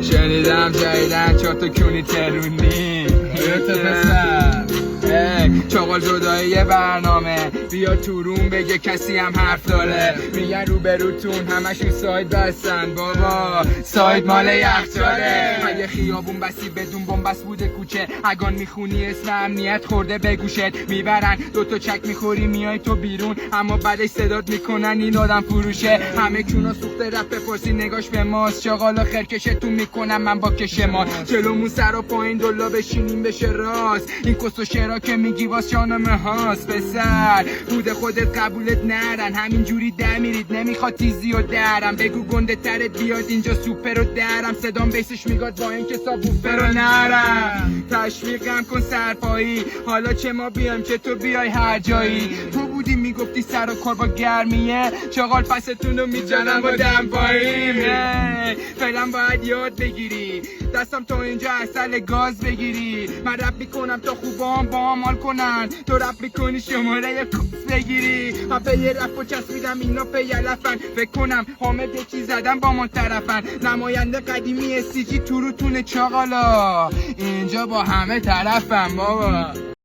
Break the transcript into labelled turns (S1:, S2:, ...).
S1: شنیدم جدیدن 4 تا کونی ترونی چاقال جدایی برنامه بیا تو روم بگه کسی هم حرف داره. میگن روبروتون همشون ساید بستن، بابا ساید مال یخچاله. مگه خیابون بسی بدون بنبست بوده کوچه؟ اگان میخونی اسم امنیت خورده به گوشت. میبرن 2 تا چک میخوری میای تو بیرون، اما بعدش صدات میکنن این آدم فروشه. همه کونا سوخته رفت بپرسی نگاش به ماست. چاقالا خرکشتون میکنم من با کشمان، جلومون سر و پایین دلا بشینیم بشه راست. این کس و شعرا که میگی واس شانمه هاست. پسر بوده خودت قبولت نرن، همینجوری میرید نمیخواد تیزی و درم. بگو گنده ترت بیاد اینجا سوپر رو درم. صدام بیسش میگاد با این که سابوفر رو نرم. تشویقم کن سرپایی، حالا چه ما بیایم چه تو بیای هر جایی. تو بودی میگفتی سر و کار با گرمیه، چاقال پستون رو میزنم با دمپاییم. فعلا باید یاد بگیری دستم تا اینجا اصل گاز بگیری. من رپ میکنم تا خوبام با هم حال کنن، تو رپ میکنی شماره کس بگیری. من به یه رپ و چسبیدم اینا به یلفن، فکر کنم حامد یکی زدم با ما طرفن. نماینده قدیمی SCG تو روتون چاقالا، اینجا با همه طرفن بابا.